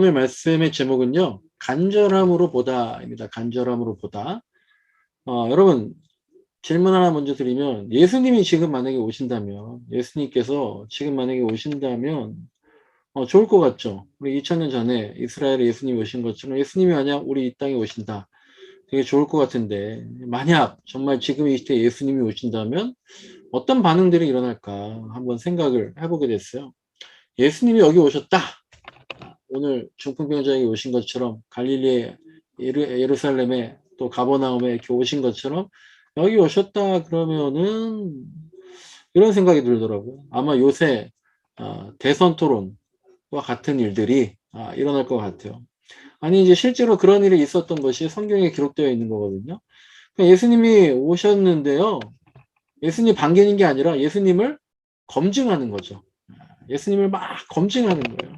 오늘 말씀의 제목은요, 간절함으로 보다입니다. 간절함으로 보다. 여러분, 질문 하나 먼저 드리면, 예수님이 지금 만약에 오신다면, 예수님께서 지금 만약에 오신다면, 좋을 것 같죠? 우리 2000년 전에 이스라엘에 예수님이 오신 것처럼 예수님이 만약 우리 이 땅에 오신다. 되게 좋을 것 같은데, 만약 정말 지금 이 시대에 예수님이 오신다면, 어떤 반응들이 일어날까 한번 생각을 해보게 됐어요. 예수님이 여기 오셨다. 오늘 중풍병자에게 오신 것처럼 갈릴리의 예루살렘에 또 가버나움에 이렇게 오신 것처럼 여기 오셨다 그러면은 이런 생각이 들더라고요. 아마 요새 대선 토론과 같은 일들이 일어날 것 같아요. 아니 이제 실제로 그런 일이 있었던 것이 성경에 기록되어 있는 거거든요. 그러니까 예수님이 오셨는데요. 예수님 반기는 게 아니라 예수님을 검증하는 거죠. 예수님을 막 검증하는 거예요.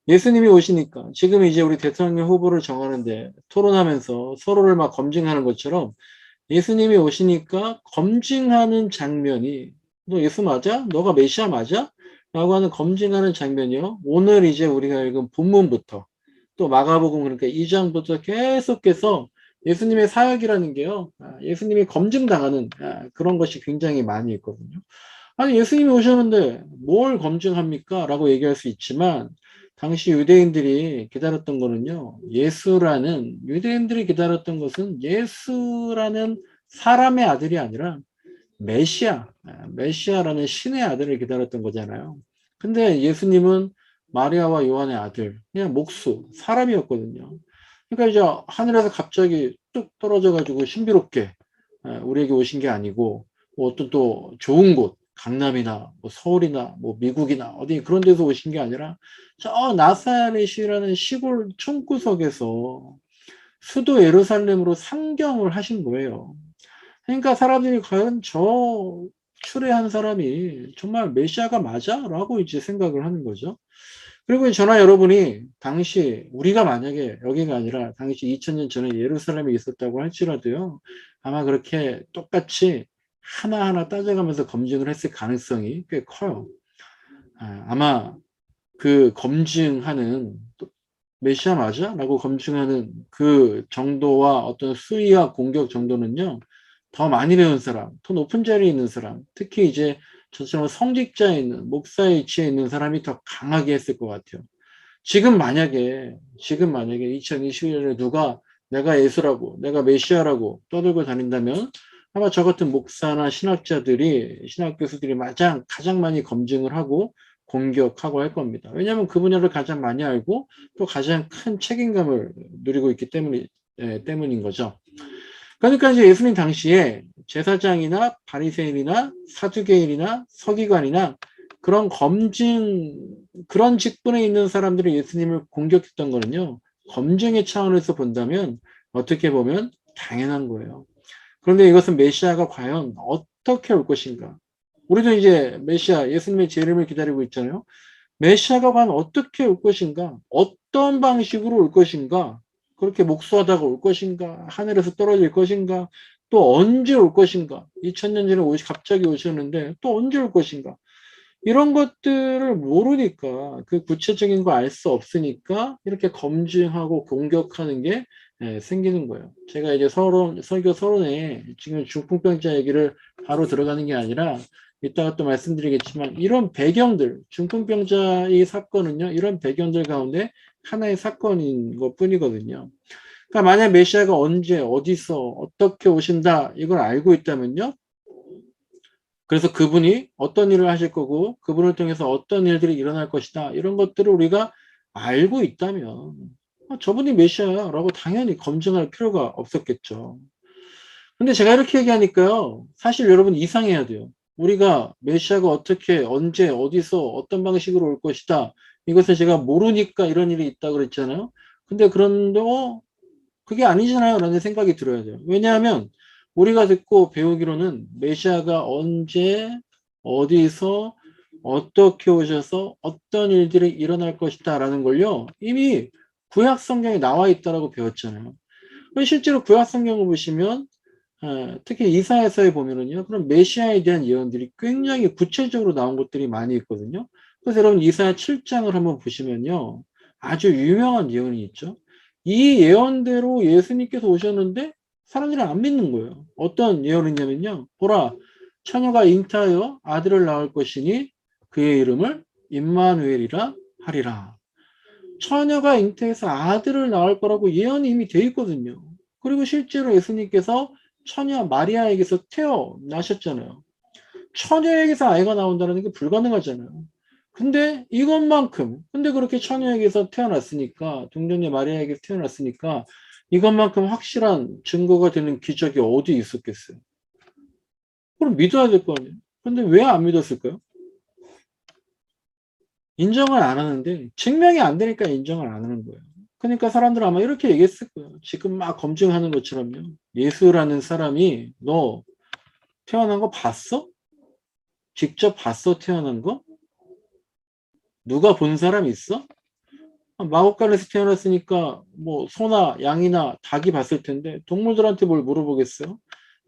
예수님이 오시니까 지금 이제 우리 대통령 후보를 정하는데 토론하면서 서로를 막 검증하는 것처럼 예수님이 오시니까 검증하는 장면이 너 예수 맞아? 너가 메시아 맞아? 라고 하는 검증하는 장면이요. 오늘 이제 우리가 읽은 본문부터 또 마가복음 그러니까 2장부터 계속해서 예수님의 사역이라는 게요. 예수님이 검증당하는 그런 것이 굉장히 많이 있거든요. 아니 예수님이 오셨는데 뭘 검증합니까? 라고 얘기할 수 있지만 당시 유대인들이 기다렸던 거는요. 유대인들이 기다렸던 것은 예수라는 사람의 아들이 아니라 메시아라는 신의 아들을 기다렸던 거잖아요. 근데 예수님은 마리아와 요한의 아들, 그냥 목수, 사람이었거든요. 그러니까 이제 하늘에서 갑자기 뚝 떨어져가지고 신비롭게 우리에게 오신 게 아니고 뭐 어떤 또 좋은 곳, 강남이나 뭐 서울이나 뭐 미국이나 어디 그런 데서 오신 게 아니라 저 나사렛이라는 시골 촌구석에서 수도 예루살렘으로 상경을 하신 거예요. 그러니까 사람들이 과연 저 추레한 사람이 정말 메시아가 맞아? 라고 이제 생각을 하는 거죠. 그리고 저나 여러분이 당시 우리가 만약에 여기가 아니라 당시 2000년 전에 예루살렘에 있었다고 할지라도요. 아마 그렇게 똑같이 하나하나 따져가면서 검증을 했을 가능성이 꽤 커요. 아마 그 검증하는 메시아 맞아? 라고 검증하는 그 정도와 어떤 수위와 공격 정도는요. 더 많이 배운 사람, 더 높은 자리에 있는 사람, 특히 이제 저처럼 성직자에 있는 목사의 위치에 있는 사람이 더 강하게 했을 것 같아요. 지금 만약에 2021년에 누가 내가 예수라고 내가 메시아라고 떠들고 다닌다면 아마 저 같은 목사나 신학 교수들이 가장 많이 검증을 하고 공격하고 할 겁니다. 왜냐하면 그 분야를 가장 많이 알고 또 가장 큰 책임감을 누리고 있기 때문인 거죠. 그러니까 이제 예수님 당시에 제사장이나 바리새인이나 사두개인이나 서기관이나 그런 직분에 있는 사람들이 예수님을 공격했던 거는요. 검증의 차원에서 본다면 어떻게 보면 당연한 거예요. 그런데 이것은 메시아가 과연 어떻게 올 것인가? 우리도 이제 예수님의 재림을 기다리고 있잖아요. 메시아가 과연 어떻게 올 것인가? 어떤 방식으로 올 것인가? 그렇게 목수하다가 올 것인가? 하늘에서 떨어질 것인가? 또 언제 올 것인가? 2000년 전에 갑자기 오셨는데 또 언제 올 것인가? 이런 것들을 모르니까 그 구체적인 거 알 수 없으니까 이렇게 검증하고 공격하는 게 생기는 거예요. 제가 이제 설교 서론에 지금 중풍병자 얘기를 바로 들어가는 게 아니라 이따가 또 말씀드리겠지만 이런 배경들, 중풍병자의 사건은요, 이런 배경들 가운데 하나의 사건인 것 뿐이거든요. 그러니까 만약 메시아가 언제, 어디서, 어떻게 오신다, 이걸 알고 있다면요, 그래서 그분이 어떤 일을 하실 거고 그분을 통해서 어떤 일들이 일어날 것이다. 이런 것들을 우리가 알고 있다면 저분이 메시아라고 당연히 검증할 필요가 없었겠죠. 근데 제가 이렇게 얘기하니까요. 사실 여러분 이상해야 돼요. 우리가 메시아가 어떻게 언제 어디서 어떤 방식으로 올 것이다. 이것을 제가 모르니까 이런 일이 있다고 그랬잖아요. 근데 그런데 그게 아니잖아요 라는 생각이 들어야 돼요. 왜냐하면 우리가 듣고 배우기로는 메시아가 언제 어디서 어떻게 오셔서 어떤 일들이 일어날 것이다 라는 걸요 이미 구약 성경에 나와 있다라고 배웠잖아요. 실제로 구약 성경을 보시면 특히 이사야서에 보면은요 그런 메시아에 대한 예언들이 굉장히 구체적으로 나온 것들이 많이 있거든요. 그래서 여러분 이사야 7장을 한번 보시면요 아주 유명한 예언이 있죠. 이 예언대로 예수님께서 오셨는데 사람들이 안 믿는 거예요. 어떤 예언이냐면요. 보라, 처녀가 잉타하여 아들을 낳을 것이니 그의 이름을 임마누엘이라 하리라. 처녀가 잉태해서 아들을 낳을 거라고 예언이 이미 돼 있거든요. 그리고 실제로 예수님께서 처녀 마리아에게서 태어나셨잖아요. 처녀에게서 아이가 나온다는 게 불가능하잖아요. 근데 그렇게 처녀에게서 태어났으니까, 동정녀 마리아에게서 태어났으니까, 이것만큼 확실한 증거가 되는 기적이 어디 있었겠어요? 그럼 믿어야 될 거 아니에요? 근데 왜 안 믿었을까요? 인정을 안 하는데, 증명이 안 되니까 인정을 안 하는 거예요. 그러니까 사람들은 아마 이렇게 얘기했을 거예요. 지금 막 검증하는 것처럼요. 예수라는 사람이 너 태어난 거 봤어? 직접 봤어? 태어난 거? 누가 본 사람 있어? 마곡간에서 태어났으니까 뭐 소나 양이나 닭이 봤을 텐데 동물들한테 뭘 물어보겠어요?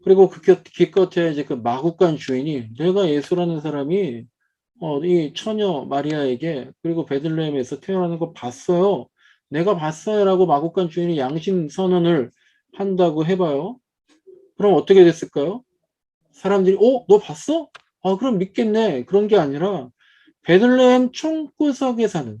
그리고 기껏해야 이제 그 마곡간 주인이 내가 예수라는 사람이 이 처녀 마리아에게 그리고 베들레헴에서 태어나는 거 봤어요. 내가 봤어요라고 마곡간 주인이 양심 선언을 한다고 해봐요. 그럼 어떻게 됐을까요? 사람들이 너 봤어? 아 그럼 믿겠네. 그런 게 아니라 베들레헴 총구석에 사는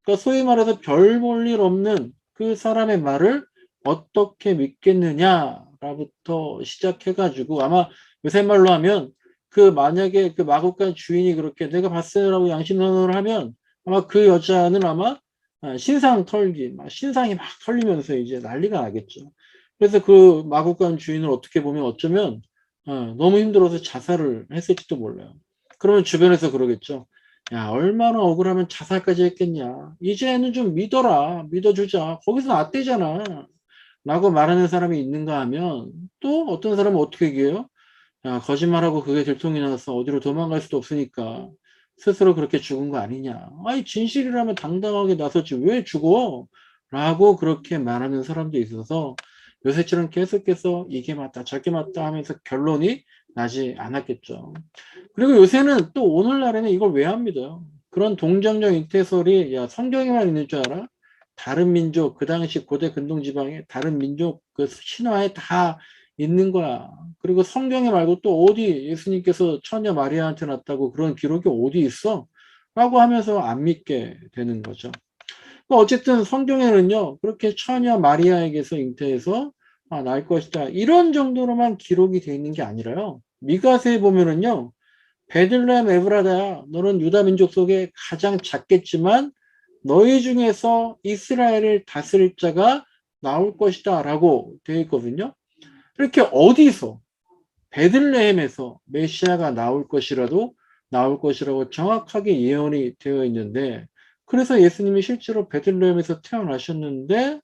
그러니까 소위 말해서 별 볼 일 없는 그 사람의 말을 어떻게 믿겠느냐라부터 시작해가지고 아마 요새 말로 하면 그 만약에 그 마곡간 주인이 그렇게 내가 봤어요라고 양심선언을 하면 아마 그 여자는 아마 신상 털기, 신상이 막 털리면서 이제 난리가 나겠죠. 그래서 그 마곡간 주인을 어떻게 보면 어쩌면 너무 힘들어서 자살을 했을지도 몰라요. 그러면 주변에서 그러겠죠. 야, 얼마나 억울하면 자살까지 했겠냐. 이제는 좀 믿어라. 믿어주자. 거기서 낫대잖아. 라고 말하는 사람이 있는가 하면 또 어떤 사람은 어떻게 얘기해요? 야, 거짓말하고 그게 들통이 나서 어디로 도망갈 수도 없으니까 스스로 그렇게 죽은 거 아니냐. 아니, 진실이라면 당당하게 나서지. 왜 죽어? 라고 그렇게 말하는 사람도 있어서 요새처럼 계속해서 이게 맞다, 저게 맞다 하면서 결론이 나지 않았겠죠. 그리고 요새는 또 오늘날에는 이걸 왜 안 믿어요? 그런 동정적 잉태설이 야 성경에만 있는 줄 알아? 다른 민족 그 당시 고대 근동지방에 다른 민족 그 신화에 다 있는 거야. 그리고 성경에 말고 또 어디 예수님께서 처녀 마리아한테 났다고 그런 기록이 어디 있어? 라고 하면서 안 믿게 되는 거죠. 어쨌든 성경에는요 그렇게 처녀 마리아에게서 잉태해서 날 것이다 이런 정도로만 기록이 되어 있는 게 아니라요. 미가서에 보면은요 베들레헴 에브라다야 너는 유다 민족 속에 가장 작겠지만 너희 중에서 이스라엘을 다스릴 자가 나올 것이다 라고 되어 있거든요. 이렇게 어디서 베들레헴에서 메시아가 나올 것이라고 정확하게 예언이 되어 있는데 그래서 예수님이 실제로 베들레헴에서 태어나셨는데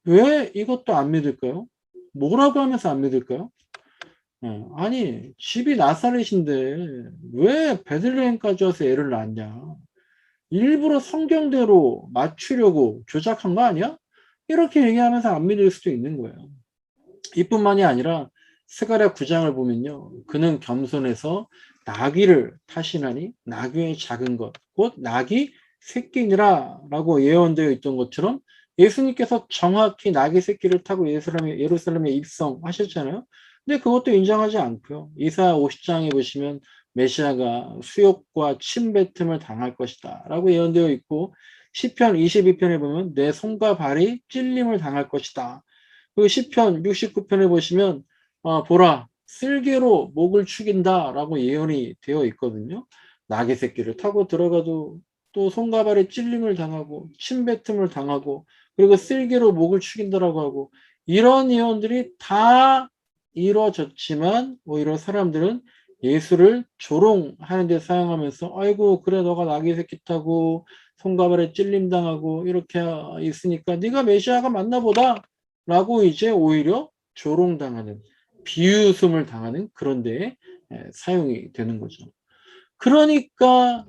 왜 이것도 안 믿을까요? 뭐라고 하면서 안 믿을까요? 아니 집이 나사렛인데 왜 베들레헴까지 와서 애를 낳냐? 일부러 성경대로 맞추려고 조작한 거 아니야? 이렇게 얘기하면서 안 믿을 수도 있는 거예요. 이뿐만이 아니라 스가랴 9장을 보면요. 그는 겸손해서 나귀를 타시나니 나귀의 작은 것, 곧 나귀 새끼니라 라고 예언되어 있던 것처럼 예수님께서 정확히 나귀 새끼를 타고 예루살렘에 입성하셨잖아요. 근데 그것도 인정하지 않고요. 이사야 50장에 보시면 메시아가 수욕과 침뱉음을 당할 것이다 라고 예언되어 있고 시편 22편에 보면 내 손과 발이 찔림을 당할 것이다. 그 시편 69편에 보시면 보라 쓸개로 목을 축인다 라고 예언이 되어 있거든요. 나귀 새끼를 타고 들어가도 또 손과 발에 찔림을 당하고 침뱉음을 당하고 그리고 쓸개로 목을 축인다라고 하고 이런 예언들이 다 이루어졌지만 오히려 사람들은 예수를 조롱하는 데 사용하면서 아이고 그래 너가 나귀 새끼 타고 손과 발에 찔림 당하고 이렇게 있으니까 네가 메시아가 맞나 보다 라고 이제 오히려 조롱당하는 비웃음을 당하는 그런 데에 사용이 되는 거죠. 그러니까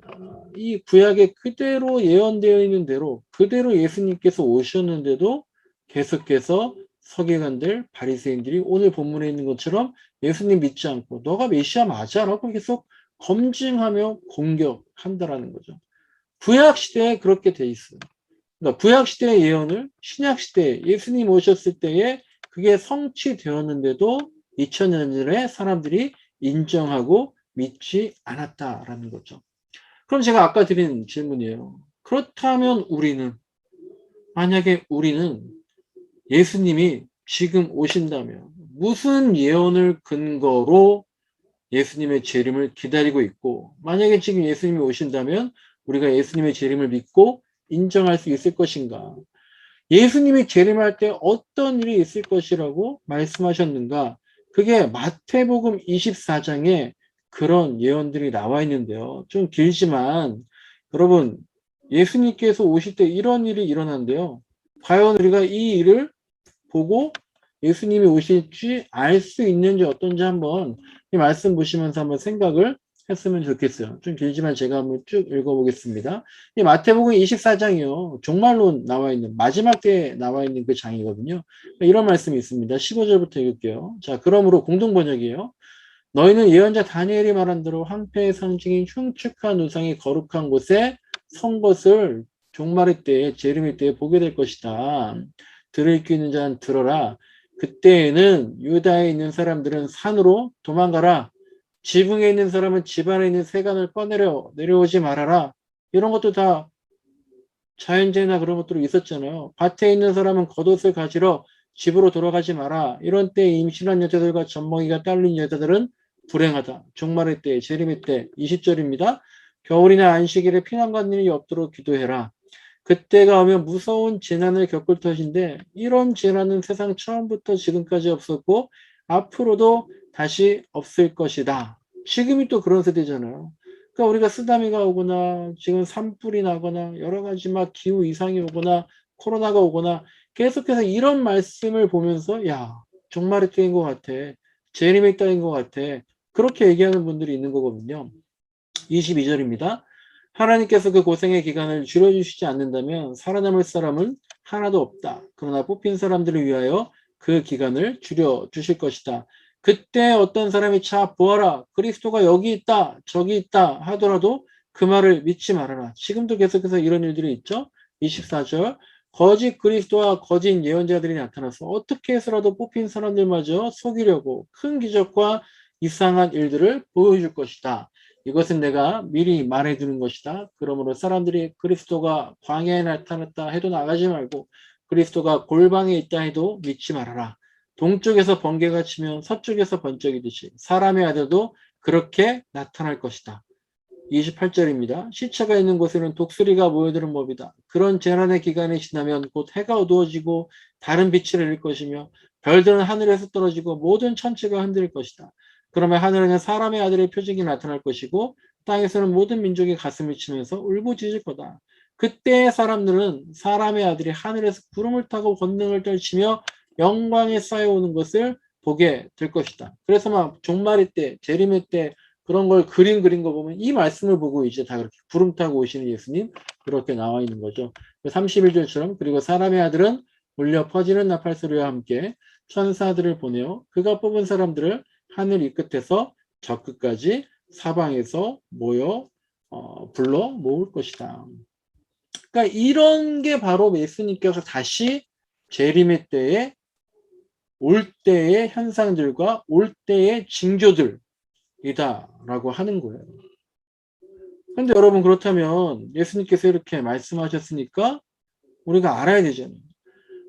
이 구약에 그대로 예언되어 있는 대로 그대로 예수님께서 오셨는데도 계속해서 서기관들 바리새인들이 오늘 본문에 있는 것처럼 예수님 믿지 않고 너가 메시아 맞아 라고 계속 검증하며 공격한다라는 거죠. 구약 시대에 그렇게 돼 있어요. 그러니까 구약시대의 예언을 신약시대에 예수님 오셨을 때에 그게 성취되었는데도 2000년 전에 사람들이 인정하고 믿지 않았다라는 거죠. 그럼 제가 아까 드린 질문이에요. 그렇다면 만약에 우리는 예수님이 지금 오신다면 무슨 예언을 근거로 예수님의 재림을 기다리고 있고, 만약에 지금 예수님이 오신다면 우리가 예수님의 재림을 믿고 인정할 수 있을 것인가? 예수님이 재림할 때 어떤 일이 있을 것이라고 말씀하셨는가? 그게 마태복음 24장에 그런 예언들이 나와 있는데요. 좀 길지만 여러분, 예수님께서 오실 때 이런 일이 일어난대요. 과연 우리가 이 일을 보고 예수님이 오실지 알 수 있는지 어떤지 한번 이 말씀 보시면서 한번 생각을 했으면 좋겠어요. 좀 길지만 제가 한번 쭉 읽어보겠습니다. 이 마태복음 24장이요. 종말로 나와 있는 마지막 때에 나와 있는 그 장이거든요. 이런 말씀이 있습니다. 15절부터 읽을게요. 자, 그러므로 공동 번역이에요. 너희는 예언자 다니엘이 말한 대로 황폐의 상징인 흉측한 우상이 거룩한 곳에 선 것을 종말의 때에 재림의 때에 보게 될 것이다. 들을 귀 있는 자는 들어라. 그때에는 유다에 있는 사람들은 산으로 도망가라. 지붕에 있는 사람은 집 안에 있는 세간을 내려오지 말아라. 이런 것도 다 자연재해나 그런 것들이 있었잖아요. 밭에 있는 사람은 겉옷을 가지러 집으로 돌아가지 마라. 이런 때 임신한 여자들과 젖먹이가 딸린 여자들은 불행하다. 종말의 때, 재림의 때, 20절입니다. 겨울이나 안식일에 피난 가는 일이 없도록 기도해라. 그때가 오면 무서운 재난을 겪을 터인데 이런 재난은 세상 처음부터 지금까지 없었고 앞으로도 다시 없을 것이다. 지금이 또 그런 세대잖아요. 그러니까 우리가 쓰나미가 오거나 지금 산불이 나거나 여러 가지 막 기후 이상이 오거나 코로나가 오거나 계속해서 이런 말씀을 보면서 야 종말의 때인 것 같아. 재림의 때인 것 같아. 그렇게 얘기하는 분들이 있는 거거든요. 22절입니다. 하나님께서 그 고생의 기간을 줄여주시지 않는다면 살아남을 사람은 하나도 없다. 그러나 뽑힌 사람들을 위하여 그 기간을 줄여주실 것이다. 그때 어떤 사람이 자 보아라 그리스도가 여기 있다 저기 있다 하더라도 그 말을 믿지 말아라. 지금도 계속해서 이런 일들이 있죠. 24절 거짓 그리스도와 거짓 예언자들이 나타나서 어떻게 해서라도 뽑힌 사람들마저 속이려고 큰 기적과 이상한 일들을 보여줄 것이다. 이것은 내가 미리 말해두는 것이다. 그러므로 사람들이 그리스도가 광야에 나타났다 해도 나가지 말고 그리스도가 골방에 있다 해도 믿지 말아라. 동쪽에서 번개가 치면 서쪽에서 번쩍이듯이 사람의 아들도 그렇게 나타날 것이다. 28절입니다. 시체가 있는 곳에는 독수리가 모여드는 법이다. 그런 재난의 기간이 지나면 곧 해가 어두워지고 다른 빛을 잃을 것이며 별들은 하늘에서 떨어지고 모든 천체가 흔들릴 것이다. 그러면 하늘에는 사람의 아들의 표징이 나타날 것이고 땅에서는 모든 민족이 가슴을 치면서 울부짖을 거다. 그때 사람들은 사람의 아들이 하늘에서 구름을 타고 권능을 떨치며 영광에 쌓여오는 것을 보게 될 것이다. 그래서 막 종말의 때, 재림의 때 그런 걸 그린 거 보면 이 말씀을 보고 이제 다 그렇게 구름 타고 오시는 예수님 그렇게 나와 있는 거죠. 31절처럼 그리고 사람의 아들은 울려 퍼지는 나팔 소리와 함께 천사들을 보내어 그가 뽑은 사람들을 하늘 이 끝에서 저 끝까지 사방에서 불러 모을 것이다. 그러니까 이런 게 바로 예수님께서 다시 재림의 때에 올 때의 현상들과 올 때의 징조들이다라고 하는 거예요. 그런데 여러분 그렇다면 예수님께서 이렇게 말씀하셨으니까 우리가 알아야 되잖아요.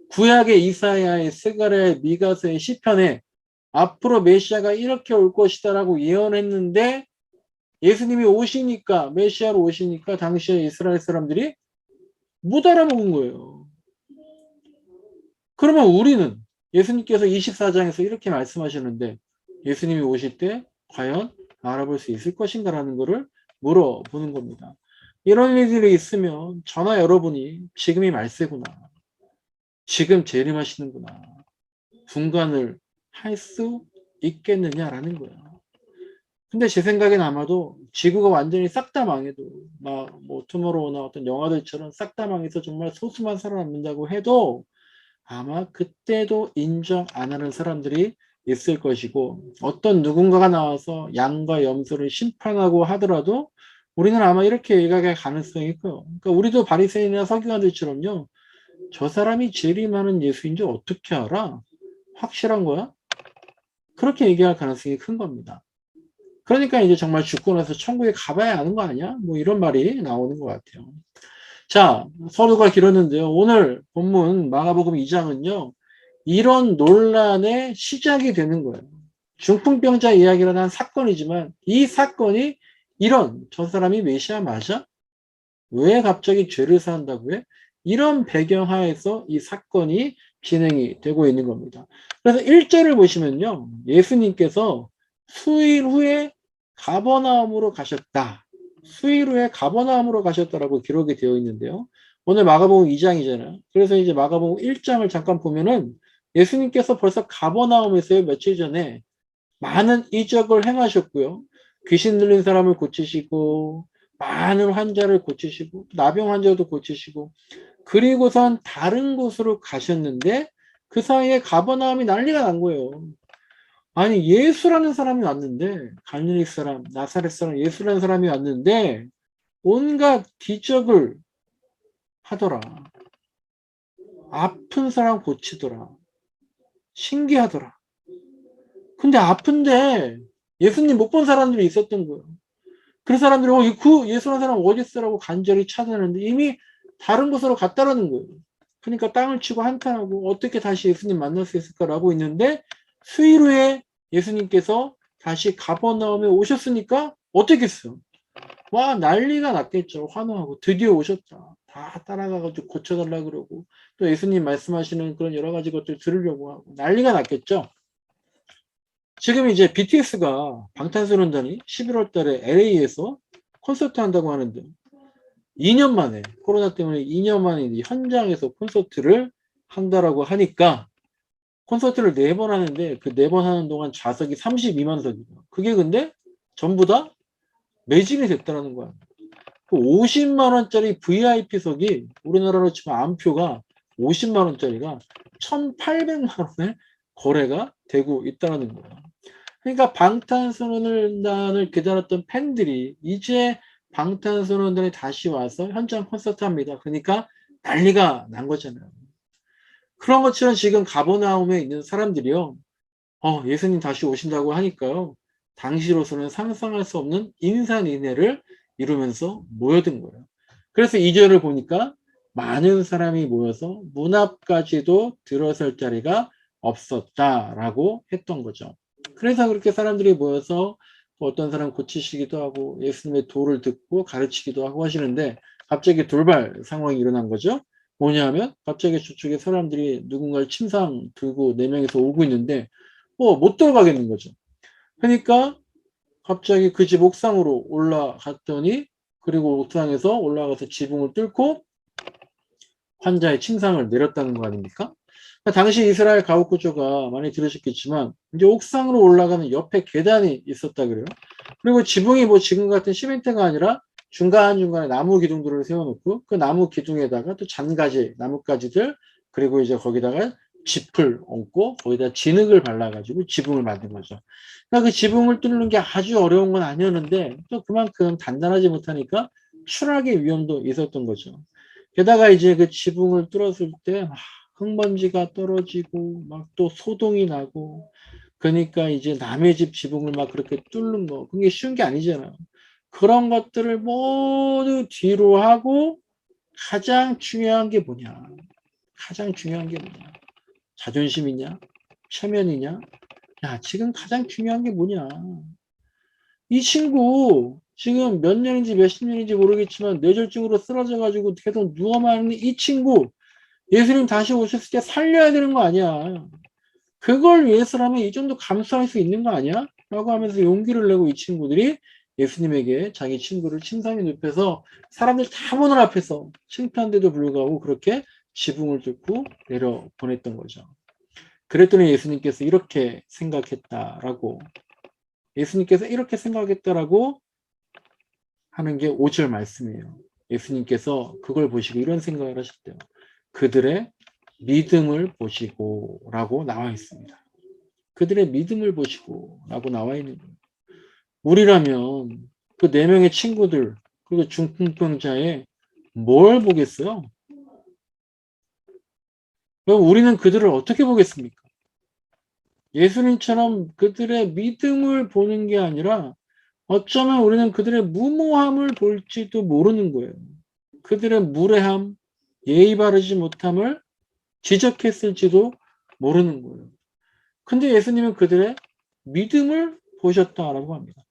구약의 이사야의 스가랴의 미가서의 시편에 앞으로 메시아가 이렇게 올 것이다라고 예언했는데 예수님이 오시니까 메시아로 오시니까 당시에 이스라엘 사람들이 못 알아먹은 거예요. 그러면 우리는 예수님께서 24장에서 이렇게 말씀하셨는데 예수님이 오실 때 과연 알아볼 수 있을 것인가라는 것을 물어보는 겁니다. 이런 일들이 있으면 저나 여러분이 지금이 말세구나. 지금 재림하시는구나. 분간을 할 수 있겠느냐라는 거예요. 근데 제 생각엔 아마도 지구가 완전히 막 다 망해도 뭐 투모로우나 어떤 영화들처럼 싹 다 망해서 정말 소수만 살아남는다고 해도 아마 그때도 인정 안 하는 사람들이 있을 것이고 어떤 누군가가 나와서 양과 염소를 심판하고 하더라도 우리는 아마 이렇게 얘기할 가능성이 커요. 그러니까 우리도 바리새인이나 서기관들처럼요. 저 사람이 죄이 많은 예수인 줄 어떻게 알아? 확실한 거야? 그렇게 얘기할 가능성이 큰 겁니다. 그러니까 이제 정말 죽고 나서 천국에 가봐야 아는 거 아니야? 뭐 이런 말이 나오는 것 같아요. 자, 서두가 길었는데요. 오늘 본문 마가복음 2장은요. 이런 논란의 시작이 되는 거예요. 중풍병자 이야기를 한 사건이지만 이 사건이 이런 저 사람이 메시아 맞아? 왜 갑자기 죄를 사한다고 해? 이런 배경하에서 이 사건이 진행이 되고 있는 겁니다. 그래서 1절을 보시면요. 예수님께서 수일 후에 가버나움으로 가셨다. 수일 후에 가버나움으로 가셨다라고 기록이 되어 있는데요. 오늘 마가복음 2장이잖아요. 그래서 이제 마가복음 1장을 잠깐 보면은 예수님께서 벌써 가버나움에서요. 며칠 전에 많은 이적을 행하셨고요. 귀신 들린 사람을 고치시고 많은 환자를 고치시고 나병 환자도 고치시고 그리고선 다른 곳으로 가셨는데 그 사이에 가버나움이 난리가 난 거예요. 아니 예수라는 사람이 왔는데 갈릴리 사람, 나사렛 사람 예수라는 사람이 왔는데 온갖 기적을 하더라. 아픈 사람 고치더라. 신기하더라. 근데 아픈데 예수님 못 본 사람들이 있었던 거예요. 그 사람들이 그 예수라는 사람 어디 있어라고 간절히 찾아내는데 이미 다른 곳으로 갔다라는 거예요. 그러니까 땅을 치고 한탄하고 어떻게 다시 예수님 만날 수 있을까라고 있는데 수일 후에 예수님께서 다시 가버나움에 오셨으니까 어떻게 했어요? 와 난리가 났겠죠. 환호하고 드디어 오셨다. 다 따라가가지고 고쳐달라 그러고 또 예수님 말씀하시는 그런 여러 가지 것들 들으려고 하고 난리가 났겠죠. 지금 이제 BTS가 방탄소년단이 11월 달에 LA에서 콘서트 한다고 하는데 2년 만에 코로나 때문에 2년 만에 현장에서 콘서트를 한다라고 하니까 콘서트를 4번 하는데 그 4번 하는 동안 좌석이 32만 석이에요. 그게 근데 전부 다 매진이 됐다는 거야. 그 50만 원짜리 VIP석이 우리나라로 치면 암표가 50만 원짜리가 1,800만 원에 거래가 되고 있다는 거야. 그러니까 방탄소년단을 기다렸던 팬들이 이제 방탄소년단이 다시 와서 현장 콘서트 합니다. 그러니까 난리가 난 거잖아요. 그런 것처럼 지금 가버나움에 있는 사람들이요. 예수님 다시 오신다고 하니까요. 당시로서는 상상할 수 없는 인산인해를 이루면서 모여든 거예요. 그래서 2절을 보니까 많은 사람이 모여서 문 앞까지도 들어설 자리가 없었다라고 했던 거죠. 그래서 그렇게 사람들이 모여서 어떤 사람 고치시기도 하고 예수님의 도를 듣고 가르치기도 하고 하시는데 갑자기 돌발 상황이 일어난 거죠. 뭐냐면 갑자기 저쪽에 사람들이 누군가를 침상 들고 4명이서 오고 있는데 못 들어가겠는 거죠. 그러니까 갑자기 그 집 옥상으로 올라갔더니 그리고 옥상에서 올라가서 지붕을 뚫고 환자의 침상을 내렸다는 거 아닙니까? 당시 이스라엘 가옥 구조가 많이 들으셨겠지만 이제 옥상으로 올라가는 옆에 계단이 있었다 그래요. 그리고 지붕이 뭐 지금 같은 시멘트가 아니라 중간중간에 나무 기둥들을 세워놓고 그 나무 기둥에다가 또 잔가지, 나뭇가지들 그리고 이제 거기다가 짚을 얹고 거기다 진흙을 발라가지고 지붕을 만든 거죠. 그러니까 그 지붕을 뚫는 게 아주 어려운 건 아니었는데 또 그만큼 단단하지 못하니까 추락의 위험도 있었던 거죠. 게다가 이제 그 지붕을 뚫었을 때 흙먼지가 떨어지고 막 또 소동이 나고 그러니까 이제 남의 집 지붕을 막 그렇게 뚫는 거 그게 쉬운 게 아니잖아요. 그런 것들을 모두 뒤로 하고 가장 중요한 게 뭐냐? 가장 중요한 게 뭐냐? 자존심이냐? 체면이냐? 야, 지금 가장 중요한 게 뭐냐? 이 친구 지금 몇 년인지 몇십 년인지 모르겠지만 뇌졸중으로 쓰러져가지고 계속 누워만 있는 이 친구 예수님 다시 오셨을 때 살려야 되는 거 아니야. 그걸 위해서라면 이 정도 감수할 수 있는 거 아니야? 라고 하면서 용기를 내고 이 친구들이 예수님에게 자기 친구를 침상에 눕혀서 사람들 다 보는 앞에서 창피한데도 불구하고 그렇게 지붕을 뚫고 내려 보냈던 거죠. 그랬더니 예수님께서 이렇게 생각했다라고 예수님께서 이렇게 생각했다라고 하는 게 5절 말씀이에요. 예수님께서 그걸 보시고 이런 생각을 하셨대요. 그들의 믿음을 보시고 라고 나와 있습니다. 그들의 믿음을 보시고 라고 나와 있는 거예요. 우리라면 그 4명의 친구들 그리고 중풍병자에 뭘 보겠어요? 그럼 우리는 그들을 어떻게 보겠습니까? 예수님처럼 그들의 믿음을 보는 게 아니라 어쩌면 우리는 그들의 무모함을 볼지도 모르는 거예요. 그들의 무례함, 예의 바르지 못함을 지적했을지도 모르는 거예요. 근데 예수님은 그들의 믿음을 보셨다라고 합니다.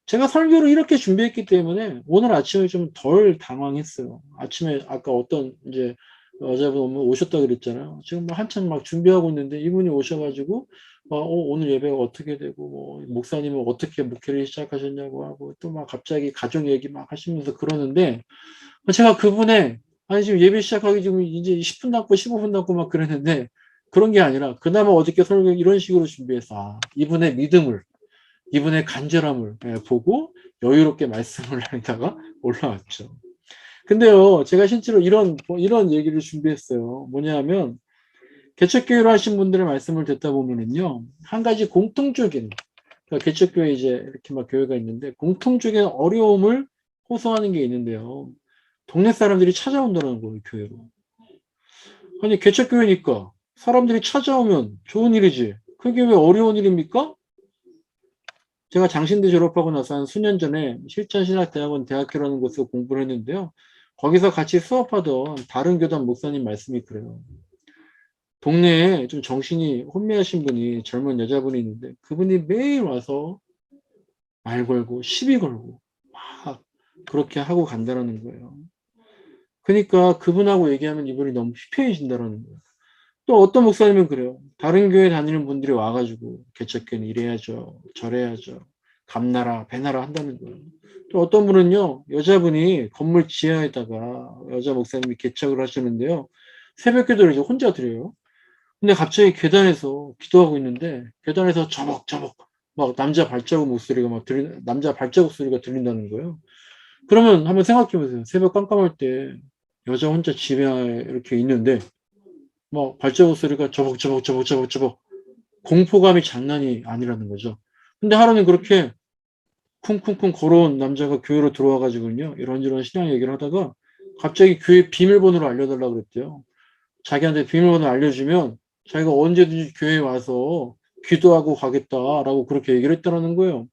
제가 설교를 이렇게 준비했기 때문에 오늘 아침에 좀 덜 당황했어요. 아침에 아까 어떤 이제 여자분 오셨다 그랬잖아요. 지금 뭐 한참 막 준비하고 있는데 이분이 오셔가지고 오늘 예배가 어떻게 되고 뭐 목사님은 어떻게 목회를 시작하셨냐고 하고 또 막 갑자기 가족 얘기 막 하시면서 그러는데 제가 그분의 아니 지금 예배 시작하기 지금 이제 10분 남고 15분 남고 막 그랬는데 그런 게 아니라 그나마 어저께 설교 이런 식으로 준비해서 이분의 믿음을 이분의 간절함을 보고 여유롭게 말씀을 하다가 올라왔죠. 근데요, 제가 실제로 이런 얘기를 준비했어요. 뭐냐면, 개척교회로 하신 분들의 말씀을 듣다 보면은요, 한 가지 공통적인, 그러니까 개척교회 이제 이렇게 막 교회가 있는데, 공통적인 어려움을 호소하는 게 있는데요. 동네 사람들이 찾아온다는 거예요, 교회로. 아니, 개척교회니까 사람들이 찾아오면 좋은 일이지. 그게 왜 어려운 일입니까? 제가 장신대 졸업하고 나서 한 수년 전에 실천신학대학원 대학교라는 곳에서 공부를 했는데요. 거기서 같이 수업하던 다른 교단 목사님 말씀이 그래요. 동네에 좀 정신이 혼미하신 분이 젊은 여자분이 있는데 그분이 매일 와서 말 걸고 시비 걸고 막 그렇게 하고 간다라는 거예요. 그러니까 그분하고 얘기하면 이분이 너무 피폐해진다라는 거예요. 또 어떤 목사님은 그래요. 다른 교회 다니는 분들이 와가지고 개척교회는 이래야죠. 저래야죠. 감나라 배나라 한다는 거예요. 또 어떤 분은요. 여자분이 건물 지하에다가 여자 목사님이 개척을 하시는데요. 새벽 기도를 이제 혼자 드려요. 근데 갑자기 계단에서 기도하고 있는데 계단에서 저벅저벅 막 남자 발자국 목소리가 남자 발자국 소리가 들린다는 거예요. 그러면 한번 생각해 보세요. 새벽 깜깜할 때 여자 혼자 집에 이렇게 있는데 뭐 발자국 소리가 저벅저벅 공포감이 장난이 아니라는 거죠. 근데 하루는 그렇게 쿵쿵쿵 걸어온 남자가 교회로 들어와 가지고요. 이런저런 신앙 얘기를 하다가 갑자기 교회 비밀번호를 알려달라고 그랬대요. 자기한테 비밀번호 알려주면 자기가 언제든지 교회에 와서 기도하고 가겠다라고 그렇게 얘기를 했다는 거예요.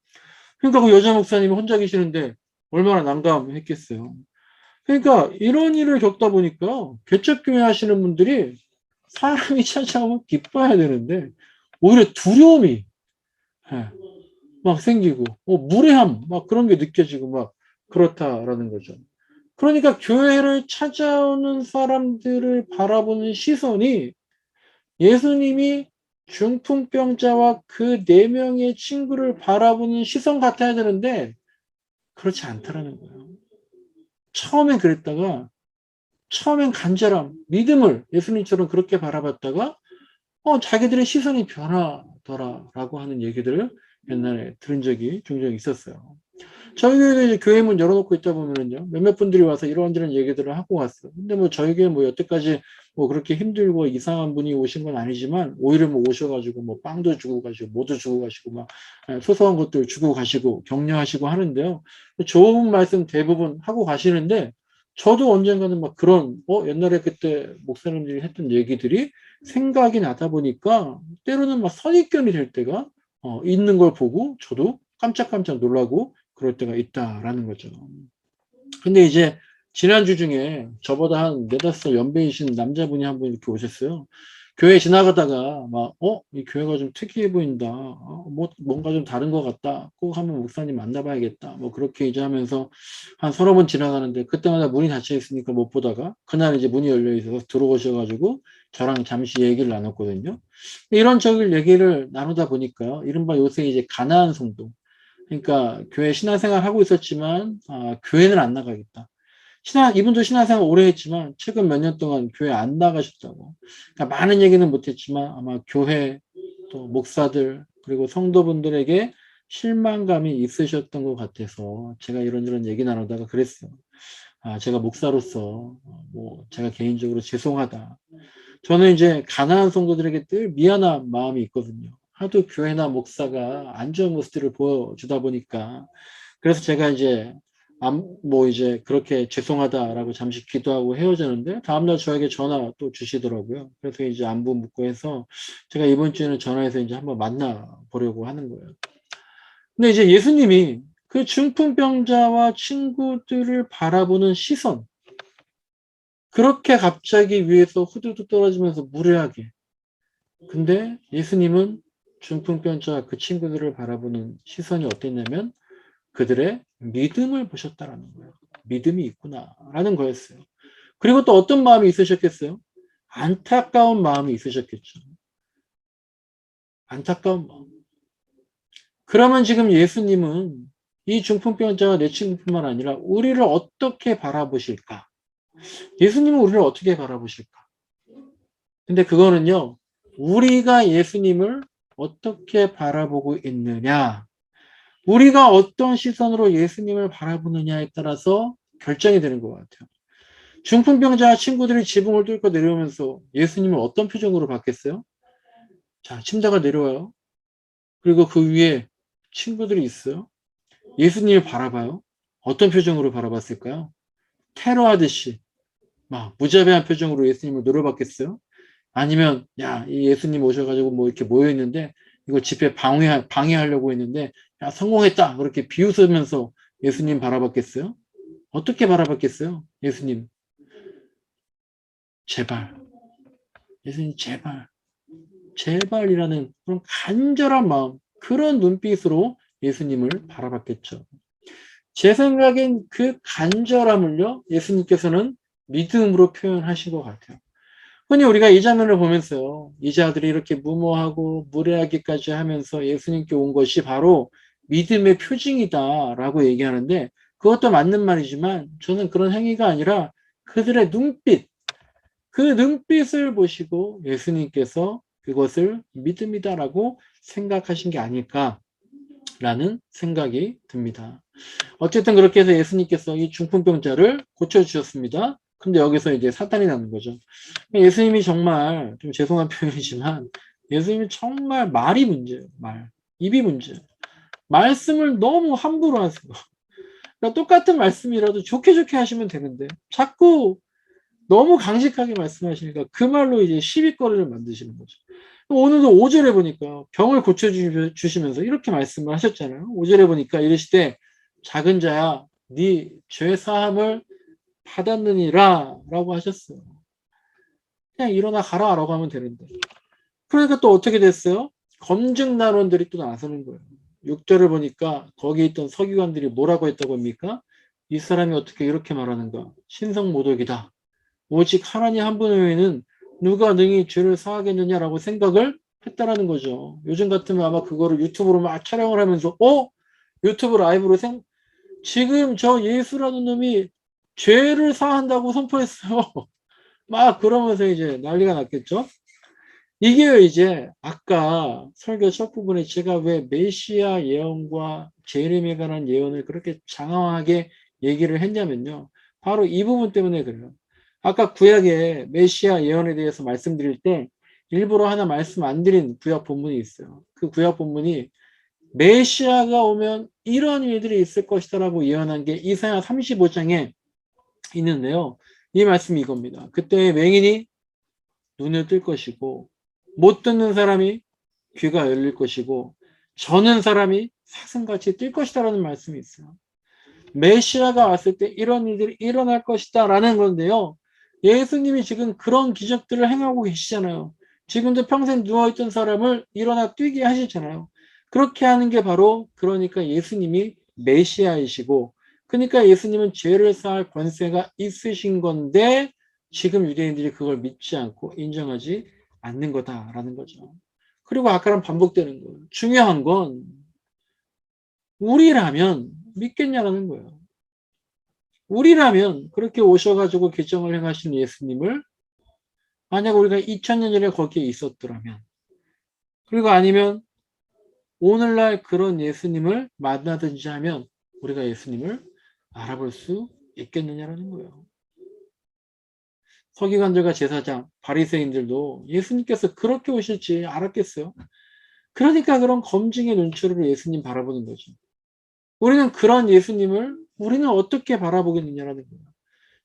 그러니까 그 여자 목사님이 혼자 계시는데 얼마나 난감했겠어요. 그러니까 이런 일을 겪다 보니까 개척교회 하시는 분들이 사람이 찾아오면 기뻐해야 되는데 오히려 두려움이 예, 막 생기고 무례함 막 그런 게 느껴지고 막 그렇다라는 거죠. 그러니까 교회를 찾아오는 사람들을 바라보는 시선이 예수님이 중풍병자와 그 4명의 친구를 바라보는 시선 같아야 되는데 그렇지 않다라는 거예요. 처음엔 간절함, 믿음을 예수님처럼 그렇게 바라봤다가 자기들의 시선이 변하더라라고 하는 얘기들을 옛날에 들은 적이 종종 있었어요. 저희 교회도 이제 교회 문 열어놓고 있다 보면은요, 몇몇 분들이 와서 이런저런 얘기들을 하고 왔어요. 근데 뭐 저희 교회 뭐 여태까지 뭐 그렇게 힘들고 이상한 분이 오신 건 아니지만, 오히려 뭐 오셔가지고 뭐 빵도 주고 가시고, 뭐도 주고 가시고, 막 소소한 것들 주고 가시고, 격려하시고 하는데요. 좋은 말씀 대부분 하고 가시는데, 저도 언젠가는 막 그런, 옛날에 그때 목사님들이 했던 얘기들이 생각이 나다 보니까, 때로는 막 선입견이 될 때가, 있는 걸 보고, 저도 깜짝깜짝 놀라고, 그럴 때가 있다라는 거죠. 근데 이제 지난주 중에 저보다 한 4~5살 연배이신 남자분이 한 분 이렇게 오셨어요. 교회 지나가다가 막, 이 교회가 좀 특이해 보인다. 뭔가 좀 다른 것 같다. 꼭 한번 목사님 만나봐야겠다. 뭐 그렇게 이제 하면서 한 30번 지나가는데 그때마다 문이 닫혀 있으니까 못 보다가 그날 이제 문이 열려 있어서 들어오셔가지고 저랑 잠시 얘기를 나눴거든요. 이런 저런 얘기를 나누다 보니까요. 이른바 요새 이제 가나안 성도. 그러니까 교회 신앙생활 하고 있었지만 교회는 안 나가겠다. 이분도 신앙생활 오래 했지만 최근 몇 년 동안 교회 안 나가셨다고. 그러니까 많은 얘기는 못했지만 아마 교회 또 목사들 그리고 성도분들에게 실망감이 있으셨던 것 같아서 제가 이런저런 얘기 나누다가 그랬어요. 제가 목사로서 뭐 제가 개인적으로 죄송하다. 저는 이제 가난한 성도들에게 늘 미안한 마음이 있거든요. 하도 교회나 목사가 안 좋은 모습들을 보여주다 보니까 그래서 제가 이제 뭐 이제 그렇게 죄송하다라고 잠시 기도하고 헤어지는데 다음날 저에게 전화 또 주시더라고요. 그래서 이제 안부 묻고 해서 제가 이번 주에는 전화해서 이제 한번 만나 보려고 하는 거예요. 근데 이제 예수님이 그 중풍병자와 친구들을 바라보는 시선, 그렇게 갑자기 위에서 후두둑 떨어지면서 무례하게. 근데 예수님은 중풍병자와 그 친구들을 바라보는 시선이 어땠냐면 그들의 믿음을 보셨다라는 거예요. 믿음이 있구나라는 거였어요. 그리고 또 어떤 마음이 있으셨겠어요? 안타까운 마음이 있으셨겠죠. 안타까운 마음. 그러면 지금 예수님은 이 중풍병자와 내 친구뿐만 아니라 우리를 어떻게 바라보실까? 예수님은 우리를 어떻게 바라보실까? 근데 그거는요, 우리가 예수님을 어떻게 바라보고 있느냐, 우리가 어떤 시선으로 예수님을 바라보느냐에 따라서 결정이 되는 것 같아요. 중풍병자 친구들이 지붕을 뚫고 내려오면서 예수님을 어떤 표정으로 봤겠어요? 자, 침대가 내려와요. 그리고 그 위에 친구들이 있어요. 예수님을 바라봐요. 어떤 표정으로 바라봤을까요? 테러하듯이 막 무자비한 표정으로 예수님을 노려봤겠어요? 아니면 야, 이 예수님 오셔가지고 뭐 이렇게 모여 있는데 이거 집회 방해하려고 했는데 야, 성공했다 그렇게 비웃으면서 예수님 바라봤겠어요? 어떻게 바라봤겠어요? 예수님 제발, 예수님 제발, 제발이라는 그런 간절한 마음, 그런 눈빛으로 예수님을 바라봤겠죠. 제 생각엔 그 간절함을요, 예수님께서는 믿음으로 표현하신 것 같아요. 흔히 우리가 이 장면을 보면서요, 이 자들이 이렇게 무모하고 무례하기까지 하면서 예수님께 온 것이 바로 믿음의 표징이다라고 얘기하는데, 그것도 맞는 말이지만, 저는 그런 행위가 아니라 그들의 눈빛, 그 눈빛을 보시고 예수님께서 그것을 믿음이다라고 생각하신 게 아닐까라는 생각이 듭니다. 어쨌든 그렇게 해서 예수님께서 이 중풍병자를 고쳐주셨습니다. 근데 여기서 이제 사탄이 나는 거죠. 예수님이 정말, 좀 죄송한 표현이지만, 예수님이 정말 말이 문제예요. 말. 입이 문제예요. 말씀을 너무 함부로 하세요. 그러니까 똑같은 말씀이라도 좋게 좋게 하시면 되는데, 자꾸 너무 강직하게 말씀하시니까 그 말로 이제 시비거리를 만드시는 거죠. 오늘도 5절에 보니까 병을 고쳐주시면서 이렇게 말씀을 하셨잖아요. 5절에 보니까 이르시되 작은 자야 네 죄 사함을 받았느니라 라고 하셨어요. 그냥 일어나 가라 라고 하면 되는데. 그러니까 또 어떻게 됐어요? 검증단원들이 또 나서는 거예요. 6절을 보니까 거기 있던 서기관들이 뭐라고 했다고 합니까? 이 사람이 어떻게 이렇게 말하는가? 신성모독이다. 오직 하나님 한 분 외에는 누가 능히 죄를 사하겠느냐라고 생각을 했다라는 거죠. 요즘 같으면 아마 그거를 유튜브로 막 촬영을 하면서 유튜브 라이브로 지금 저 예수라는 놈이 죄를 사한다고 선포했어요. 막 그러면서 이제 난리가 났겠죠. 이게 이제 아까 설교 첫 부분에 제가 왜 메시아 예언과 재림에 관한 예언을 그렇게 장황하게 얘기를 했냐면요. 바로 이 부분 때문에 그래요. 아까 구약의 메시아 예언에 대해서 말씀드릴 때 일부러 하나 말씀 안 드린 구약 본문이 있어요. 그 구약 본문이 메시아가 오면 이런 일들이 있을 것이다라고 예언한 게 이사야 35장에 있는데요. 이 말씀이 이겁니다. 그때 맹인이 눈을 뜰 것이고 못 듣는 사람이 귀가 열릴 것이고 저는 사람이 사슴같이 뛸 것이다라는 말씀이 있어요. 메시아가 왔을 때 이런 일들이 일어날 것이다라는 건데요. 예수님이 지금 그런 기적들을 행하고 계시잖아요. 지금도 평생 누워있던 사람을 일어나 뛰게 하시잖아요. 그렇게 하는 게 바로 그러니까 예수님이 메시아이시고 그러니까 예수님은 죄를 사할 권세가 있으신 건데 지금 유대인들이 그걸 믿지 않고 인정하지 않는 거다라는 거죠. 그리고 아까랑 반복되는 거예요. 중요한 건 우리라면 믿겠냐라는 거예요. 우리라면 그렇게 오셔가지고 개정을 행하신 예수님을 만약 우리가 2000년 전에 거기에 있었더라면 그리고 아니면 오늘날 그런 예수님을 만나든지 하면 우리가 예수님을 알아볼 수 있겠느냐라는 거예요. 서기관들과 제사장, 바리새인들도 예수님께서 그렇게 오실지 알았겠어요? 그러니까 그런 검증의 눈초리로 예수님 바라보는 거죠. 우리는 그런 예수님을 우리는 어떻게 바라보겠느냐라는 거예요.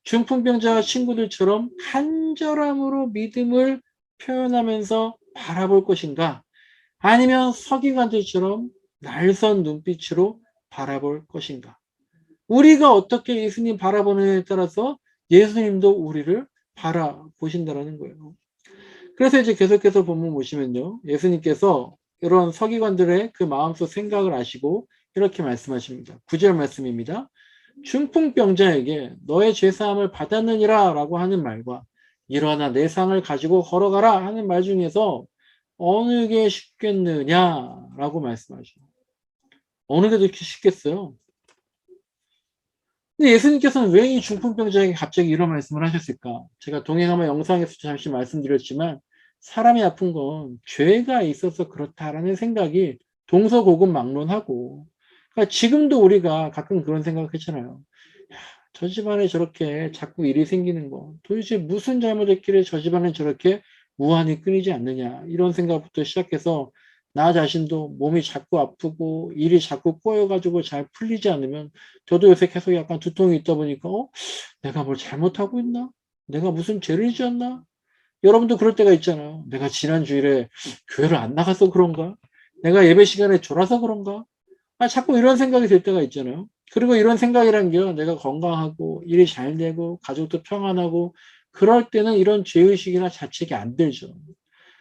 중풍병자 친구들처럼 간절함으로 믿음을 표현하면서 바라볼 것인가? 아니면 서기관들처럼 날선 눈빛으로 바라볼 것인가? 우리가 어떻게 예수님 바라보느냐에 따라서 예수님도 우리를 바라보신다는 거예요. 그래서 이제 계속해서 본문 보시면요. 예수님께서 이런 서기관들의 그 마음속 생각을 아시고 이렇게 말씀하십니다. 9절 말씀입니다. 중풍병자에게 너의 죄사함을 받았느니라 라고 하는 말과 일어나 내 상을 가지고 걸어가라 하는 말 중에서 어느 게 쉽겠느냐 라고 말씀하시죠. 어느 게 더 쉽겠어요? 근데 예수님께서는 왜 이 중풍병자에게 갑자기 이런 말씀을 하셨을까? 제가 동행하며 영상에서 잠시 말씀드렸지만 사람이 아픈 건 죄가 있어서 그렇다라는 생각이 동서고금막론하고, 그러니까 지금도 우리가 가끔 그런 생각을 했잖아요. 야, 저 집안에 저렇게 자꾸 일이 생기는 거 도대체 무슨 잘못했길래 저 집안에 저렇게 무한히 끊이지 않느냐, 이런 생각부터 시작해서 나 자신도 몸이 자꾸 아프고 일이 자꾸 꼬여가지고 잘 풀리지 않으면, 저도 요새 계속 약간 두통이 있다 보니까 내가 뭘 잘못하고 있나? 내가 무슨 죄를 지었나? 여러분도 그럴 때가 있잖아요. 내가 지난 주일에 교회를 안 나가서 그런가? 내가 예배 시간에 졸아서 그런가? 자꾸 이런 생각이 들 때가 있잖아요. 그리고 이런 생각이란 게요, 내가 건강하고 일이 잘 되고 가족도 평안하고 그럴 때는 이런 죄의식이나 자책이 안 들죠.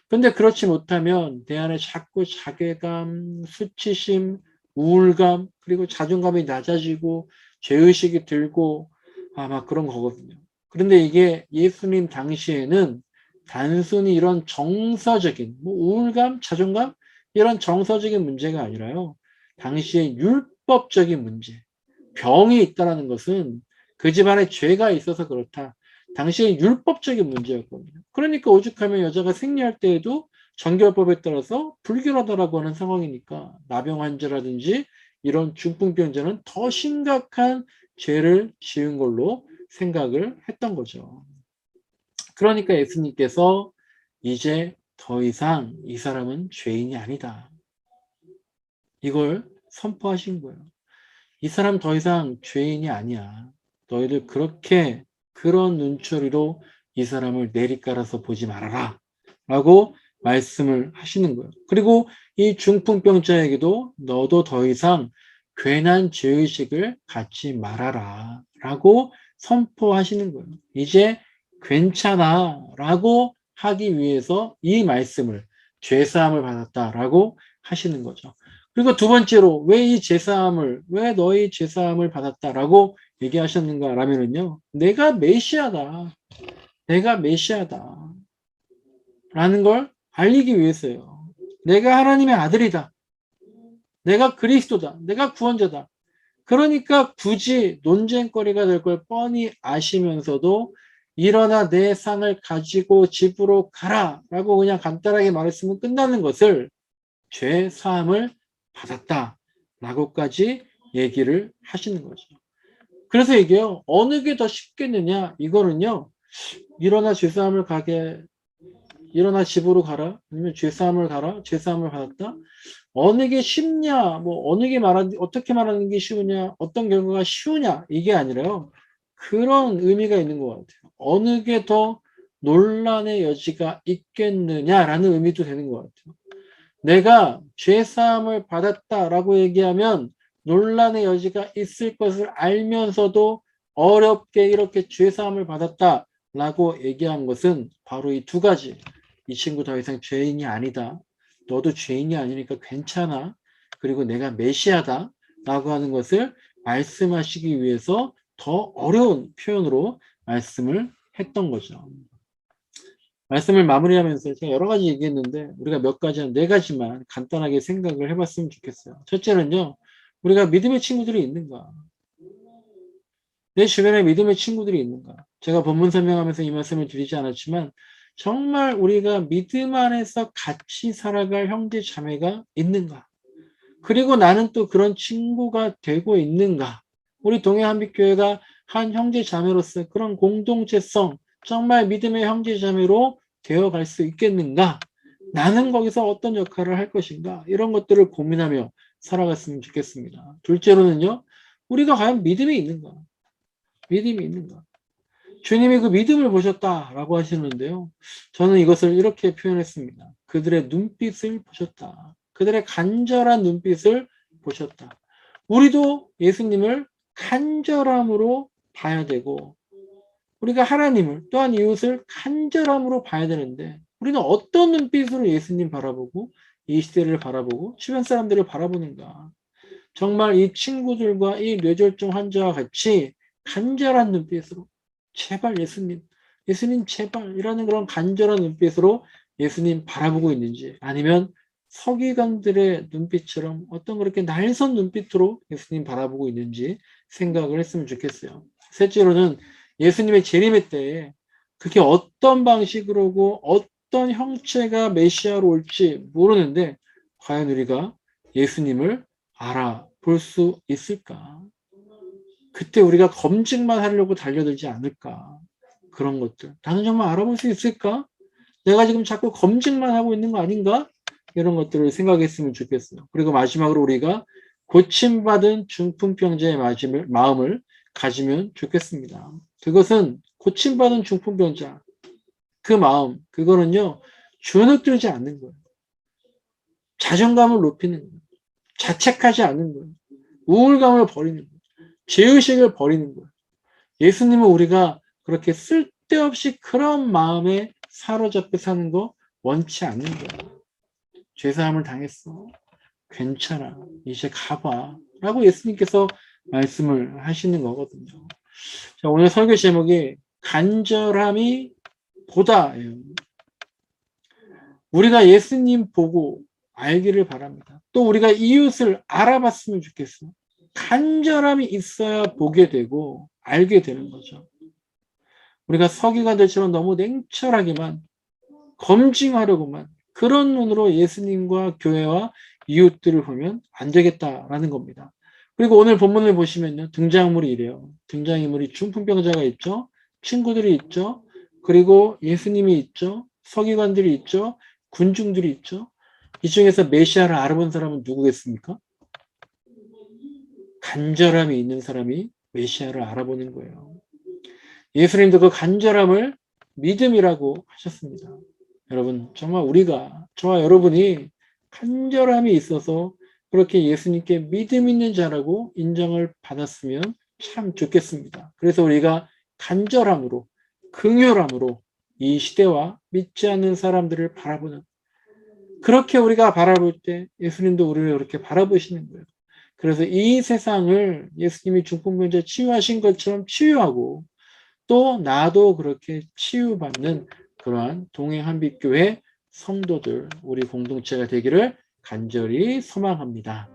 근데 그렇지 못하면 내 안에 자꾸 자괴감, 수치심, 우울감, 그리고 자존감이 낮아지고 죄의식이 들고 막 그런 거거든요. 그런데 이게 예수님 당시에는 단순히 이런 정서적인 우울감, 자존감 이런 정서적인 문제가 아니라요. 당시에 율법적인 문제, 병이 있다는 것은 그 집안에 죄가 있어서 그렇다. 당시에 율법적인 문제였거든요. 그러니까 오죽하면 여자가 생리할 때에도 정결법에 따라서 불결하다라고 하는 상황이니까 나병 환자라든지 이런 중풍병자는 더 심각한 죄를 지은 걸로 생각을 했던 거죠. 그러니까 예수님께서 이제 더 이상 이 사람은 죄인이 아니다, 이걸 선포하신 거예요. 이 사람 더 이상 죄인이 아니야. 너희들 그렇게 그런 눈초리로 이 사람을 내리깔아서 보지 말아라 라고 말씀을 하시는 거예요. 그리고 이 중풍병자에게도 너도 더 이상 괜한 죄의식을 갖지 말아라 라고 선포하시는 거예요. 이제 괜찮아 라고 하기 위해서 이 말씀을, 죄사함을 받았다라고 하시는 거죠. 그리고 두 번째로 왜 너희 죄사함을 받았다라고 얘기하셨는가 라면은요, 내가 메시아다, 내가 메시아다 라는 걸 알리기 위해서요. 내가 하나님의 아들이다, 내가 그리스도다, 내가 구원자다. 그러니까 굳이 논쟁거리가 될 걸 뻔히 아시면서도 일어나 내 상을 가지고 집으로 가라 라고 그냥 간단하게 말했으면 끝나는 것을 죄 사함을 받았다 라고까지 얘기를 하시는 거죠. 그래서 이게요, 어느 게 더 쉽겠느냐, 이거는요, 일어나 죄사함을 가게, 일어나 집으로 가라, 아니면 죄사함을 가라, 죄사함을 받았다, 어느 게 쉽냐, 어느 게 어떻게 말하는 게 쉬우냐, 어떤 결과가 쉬우냐, 이게 아니라요, 그런 의미가 있는 것 같아요. 어느 게 더 논란의 여지가 있겠느냐라는 의미도 되는 것 같아요. 내가 죄사함을 받았다라고 얘기하면 논란의 여지가 있을 것을 알면서도 어렵게 이렇게 죄사함을 받았다라고 얘기한 것은 바로 이 두 가지. 이 친구 더 이상 죄인이 아니다, 너도 죄인이 아니니까 괜찮아, 그리고 내가 메시아다 라고 하는 것을 말씀하시기 위해서 더 어려운 표현으로 말씀을 했던 거죠. 말씀을 마무리하면서 제가 여러 가지 얘기했는데 우리가 몇 가지, 한 네 가지만 간단하게 생각을 해봤으면 좋겠어요. 첫째는요, 우리가 믿음의 친구들이 있는가? 내 주변에 믿음의 친구들이 있는가? 제가 본문 설명하면서 이 말씀을 드리지 않았지만 정말 우리가 믿음 안에서 같이 살아갈 형제 자매가 있는가? 그리고 나는 또 그런 친구가 되고 있는가? 우리 동해한빛교회가 한 형제 자매로서 그런 공동체성, 정말 믿음의 형제 자매로 되어갈 수 있겠는가? 나는 거기서 어떤 역할을 할 것인가? 이런 것들을 고민하며 살아갔으면 좋겠습니다. 둘째로는요, 우리가 과연 믿음이 있는가? 믿음이 있는가? 주님이 그 믿음을 보셨다라고 하시는데요. 저는 이것을 이렇게 표현했습니다. 그들의 눈빛을 보셨다. 그들의 간절한 눈빛을 보셨다. 우리도 예수님을 간절함으로 봐야 되고, 우리가 하나님을 또한 이웃을 간절함으로 봐야 되는데, 우리는 어떤 눈빛으로 예수님 바라보고 이 시대를 바라보고 주변 사람들을 바라보는가? 정말 이 친구들과 이 뇌졸중 환자와 같이 간절한 눈빛으로 제발 예수님, 예수님 제발 이라는 그런 간절한 눈빛으로 예수님 바라보고 있는지, 아니면 서기관들의 눈빛처럼 어떤 그렇게 날선 눈빛으로 예수님 바라보고 있는지 생각을 했으면 좋겠어요. 셋째로는 예수님의 재림의 때에 그게 어떤 방식으로고 어떤 형체가 메시아로 올지 모르는데 과연 우리가 예수님을 알아볼 수 있을까? 그때 우리가 검증만 하려고 달려들지 않을까? 그런 것들. 나는 정말 알아볼 수 있을까? 내가 지금 자꾸 검증만 하고 있는 거 아닌가? 이런 것들을 생각했으면 좋겠어요. 그리고 마지막으로 우리가 고침받은 중풍병자의 마음을 가지면 좋겠습니다. 그것은 고침받은 중풍병자, 그 마음, 그거는요, 주눅들지 않는 거예요. 자존감을 높이는 거예요. 자책하지 않는 거예요. 우울감을 버리는 거예요. 죄의식을 버리는 거예요. 예수님은 우리가 그렇게 쓸데없이 그런 마음에 사로잡혀 사는 거 원치 않는 거예요. 죄사함을 당했어. 괜찮아. 이제 가봐. 라고 예수님께서 말씀을 하시는 거거든요. 자, 오늘 설교 제목이 간절함이 보다예요. 우리가 예수님 보고 알기를 바랍니다. 또 우리가 이웃을 알아봤으면 좋겠어요. 간절함이 있어야 보게 되고 알게 되는 거죠. 우리가 서기관들처럼 너무 냉철하게만 검증하려고만 그런 눈으로 예수님과 교회와 이웃들을 보면 안 되겠다라는 겁니다. 그리고 오늘 본문을 보시면요. 등장인물이 이래요. 등장인물이 중풍병자가 있죠. 친구들이 있죠. 그리고 예수님이 있죠. 서기관들이 있죠. 군중들이 있죠. 이 중에서 메시아를 알아본 사람은 누구겠습니까? 간절함이 있는 사람이 메시아를 알아보는 거예요. 예수님도 그 간절함을 믿음이라고 하셨습니다. 여러분, 정말 우리가, 저와 여러분이 간절함이 있어서 그렇게 예수님께 믿음 있는 자라고 인정을 받았으면 참 좋겠습니다. 그래서 우리가 간절함으로, 긍휼함으로 이 시대와 믿지 않는 사람들을 바라보는, 그렇게 우리가 바라볼 때 예수님도 우리를 그렇게 바라보시는 거예요. 그래서 이 세상을 예수님이 중풍병자 치유하신 것처럼 치유하고 또 나도 그렇게 치유받는 그러한 동행한빛교회 성도들, 우리 공동체가 되기를 간절히 소망합니다.